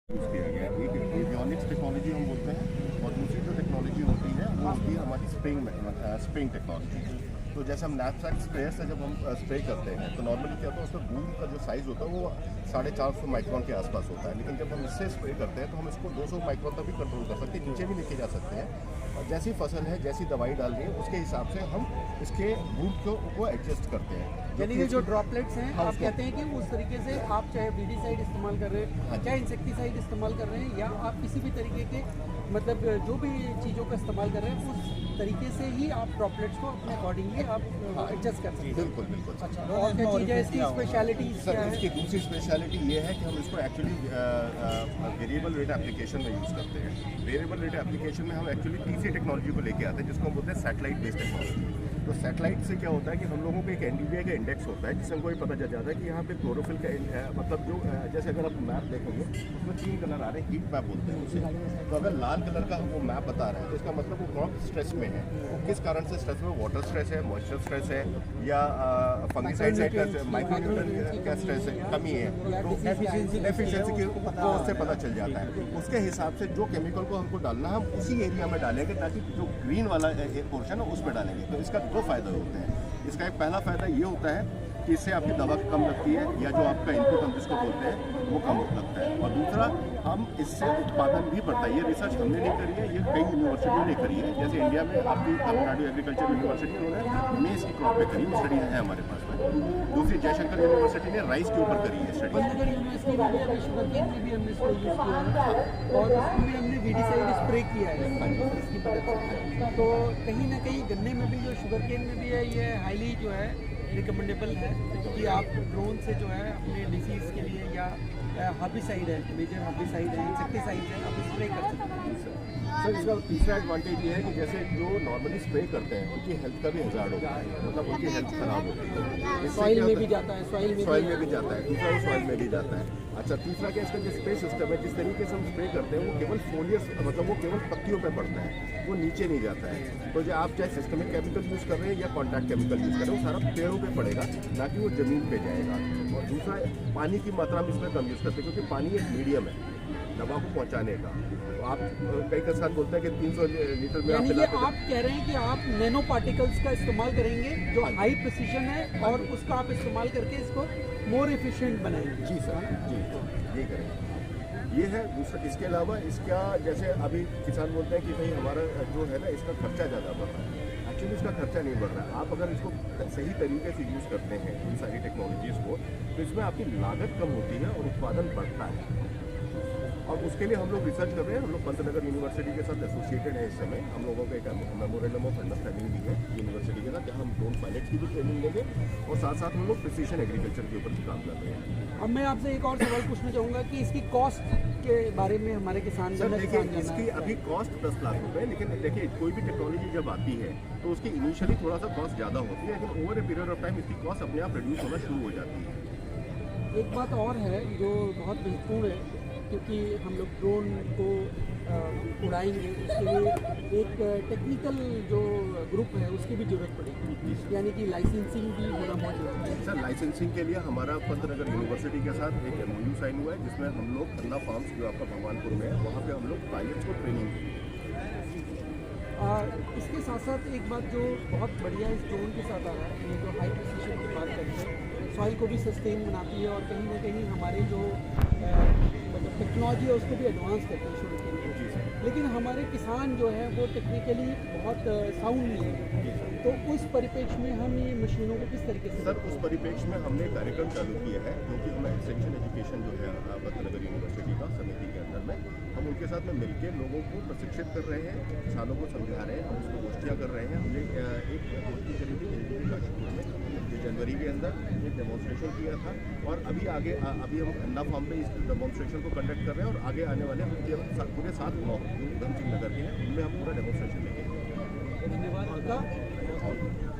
Use किया गया है। एक एवियोनिक्स टेक्नोलॉजी हम बोलते हैं और दूसरी जो टेक्नोलॉजी होती है वो होती है हमारी स्प्रेइंग टेक्नोलॉजी। तो जैसे हम नैपसैक स्प्रेयर से जब हम स्प्रे करते हैं तो नॉर्मली क्या होता है उसमें बूंद का जो साइज़ होता है वो 450 माइक्रोन के आसपास होता है, लेकिन जब हम इससे स्प्रे करते हैं तो हम इसको 200 माइक्रोन तक भी कंट्रोल कर सकते हैं, नीचे भी लेके जा सकते हैं। और जैसी फसल है जैसी दवाई डालनी है उसके हिसाब से हम इसके बूंद को एडजस्ट करते हैं। यानी कि जो ड्रॉपलेट्स हैं हाँ, आप कहते हैं कि उस तरीके से आप चाहे वीडीसाइड इस्तेमाल कर रहे हैं, हाँ, चाहे इंसेक्टिसाइड इस्तेमाल कर रहे हैं, या आप किसी भी तरीके के मतलब जो भी चीज़ों का इस्तेमाल कर रहे हैं उस तरीके से ही आप ड्रॉपलेट्स को अपने अकॉर्डिंगली आप एडजस्ट कर सकते हैं। बिल्कुल बिल्कुल। अच्छा, और क्या चीज़ है इसकी स्पेशलिटी सर क्या है? इसकी दूसरी स्पेशलिटी ये है कि हम इसको एक्चुअली वेरिएबल रेट एप्लीकेशन में यूज़ करते हैं। वेरिएबल रेट एप्लीकेशन में हम एक्चुअली तीसरी टेक्नोलॉजी को लेके आते हैं जिसको हम बोलते हैं सैटेलाइट बेस्ड टेक्नोलॉजी। तो सैटेलाइट से क्या होता है कि हम लोगों को एक एनडीवीआई का इंडेक्स होता है जिससे हमको ये पता चल जाता है कि यहाँ पे क्लोरोफिल का मतलब जो जैसे अगर आप मैप देखेंगे उसमें 3 कलर आ रहे हैं, हीट मैप बोलते हैं उसे। तो अगर लाल कलर का वो मैप बता रहा है तो इसका मतलब वो क्रॉप स्ट्रेस में है। वो किस कारण से स्ट्रेस में, वाटर स्ट्रेस है, मॉइस्चर स्ट्रेस है, या फंगिसाइड से माइक्रोन्यूट्रिएंट का स्ट्रेस है, कमी है, तो एफिशिएंसी की वो उससे पता चल जाता है। उसके हिसाब से जो केमिकल को हमको डालना है हम उसी एरिया में डालेंगे, ताकि जो ग्रीन वाला पोर्शन है उसमें डालेंगे। तो इसका 2 फायदे होते हैं। इसका एक पहला फ़ायदा ये होता है कि इससे आपकी दवा कम लगती है, या जो आपका इनपुट हम जिसको बोलते हैं वो कम लगता है। और दूसरा, हम इससे उत्पादन भी बढ़ता है। ये रिसर्च हमने नहीं करी है, ये कई यूनिवर्सिटियों ने करी है। जैसे इंडिया में आपकी तमिलनाडु एग्रीकल्चर यूनिवर्सिटी, उन्होंने मेज़ की क्रॉप पे करी, स्टडीज है हमारे पास में। दूसरी जयशंकर यूनिवर्सिटी ने राइस के ऊपर करी है स्टडी। पंतनगर यूनिवर्सिटी में भी अभी शुगरकेन में भी हमने इसको यूज़ किया है और उसमें भी हमने वीडीसाइड स्प्रे किया है इसकी मदद से। तो कहीं ना कहीं गन्ने में भी जो शुगरकेन में भी है ये हाईली जो है रिकमेंडेबल है कि आप ड्रोन से जो है अपने डिसीज़ के लिए या हर्बिसाइड है, मेजर हर्बिसाइड है, इंसेक्टिसाइड है, आप स्प्रे कर सकते हैं। सर इसका तीसरा एडवांटेज ये है कि जैसे जो नॉर्मली स्प्रे करते हैं उनकी हेल्थ का भी हज़ार्ड होता है, मतलब उनकी हेल्थ खराब होती है। सॉइल में भी जाता है, सॉइल में भी जाता है, दूसरा वो सॉइल में भी जाता है। अच्छा, तीसरा क्या इसका जो स्प्रे सिस्टम है, जिस तरीके से हम स्प्रे करते हैं वो केवल फोलियस, मतलब वो केवल पत्तियों पे पड़ता है, वो नीचे नहीं जाता है। तो जो आप चाहे सिस्टमिक केमिकल यूज़ कर रहे हैं या कॉन्टैक्ट केमिकल यूज़ कर रहे हैं, वो सारा पेड़ों पे पड़ेगा, ना कि वो ज़मीन पे जाएगा। और दूसरा, पानी की मात्रा में इसमें कम यूज़ करते हैं, क्योंकि पानी एक मीडियम है दवा को पहुंचाने का। तो आप कई किसान बोलते हैं कि 300 लीटर में यानी कि आप कह रहे हैं कि आप नैनो पार्टिकल्स का इस्तेमाल करेंगे जो हाई प्रिसिशन है और उसका आप इस्तेमाल करके इसको मोर एफिशिएंट बनाएंगे। जी सर, जी ये करेंगे। ये है दूसरा। इसके अलावा इसका, जैसे अभी किसान बोलते हैं कि भाई हमारा जो है ना इसका खर्चा ज़्यादा बढ़ रहा है। एक्चुअली इसका खर्चा नहीं बढ़ रहा है। आप अगर इसको सही तरीके से यूज़ करते हैं इन सारी टेक्नोलॉजीज़ को, तो इसमें आपकी लागत कम होती है और उत्पादन बढ़ता है। और उसके लिए हम लोग रिसर्च कर रहे हैं। हम लोग पंतनगर यूनिवर्सिटी के साथ एसोसिएटेड है इस समय। हम लोगों का एक मेमोरेंडम ऑफ अंडरस्टैंडिंग भी है यूनिवर्सिटी के साथ, जहाँ हम ड्रोन पायलट्स की भी ट्रेनिंग देंगे और साथ साथ हम लोग प्रिसीशन एग्रीकल्चर के ऊपर भी काम कर रहे हैं। अब मैं आपसे एक और सवाल पूछना चाहूँगा कि इसकी कॉस्ट के बारे में हमारे किसान सर देखिए, इसकी अभी कॉस्ट 10 लाख रुपए है, लेकिन देखिए कोई भी टेक्नोलॉजी जब आती है तो उसकी इनिशियली थोड़ा सा कॉस्ट ज़्यादा होती है, लेकिन over a period of time इसकी कॉस्ट अपने आप रिड्यूस होना शुरू हो जाती है। एक बात और है जो बहुत महत्वपूर्ण है, क्योंकि हम लोग ड्रोन को उड़ाएंगे उसके लिए एक टेक्निकल जो ग्रुप है उसकी भी ज़रूरत पड़ेगी, यानी कि लाइसेंसिंग भी होना बहुत जरूरी है। सर लाइसेंसिंग के लिए हमारा पंतनगर यूनिवर्सिटी के साथ एक MOU साइन हुआ है, जिसमें हम लोग खन्ना फार्म्स जो आपका भगवानपुर में है वहाँ पे हम लोग पायलट्स को ट्रेनिंग देंगे। इसके साथ साथ एक बात जो बहुत बढ़िया इस ड्रोन के साथ आ रहा है, ये जो हाई प्रिसिशन की बात करते हैं, सॉइल को भी सस्टेन बनाती है और कहीं ना कहीं हमारे जो मतलब टेक्नोलॉजी है उसको भी एडवांस करती है शुरू के लिए। लेकिन हमारे किसान जो है वो टेक्निकली बहुत साउंड नहीं है, तो उस परिप्रेक्ष्य में हम ये मशीनों को किस तरीके से? सर उस परिप्रेक्ष्य में हमने कार्यक्रम चालू किया है, जो कि हम एक्सटेंशन एजुकेशन जो है पंतनगर यूनिवर्सिटी का समिति के अंदर में हम उनके साथ में मिलकर लोगों को प्रशिक्षित कर रहे हैं, किसानों को समझा रहे हैं, हम उसको गोष्ठियाँ कर रहे हैं। हमने एक गोष्ठी करी थी काशीपुर में जनवरी के अंदर, एक डेमोन्स्ट्रेशन किया था, और अभी अभी हम अन्ना फार्म पे इस डेमोन्स्ट्रेशन को कंडक्ट कर रहे हैं, और आगे आने वाले हम पूरे 7 ब्लॉक जो धनसिंह नगर के हैं उनमें हम पूरा डेमोन्स्ट्रेशन लेंगे। धन्यवाद आपका।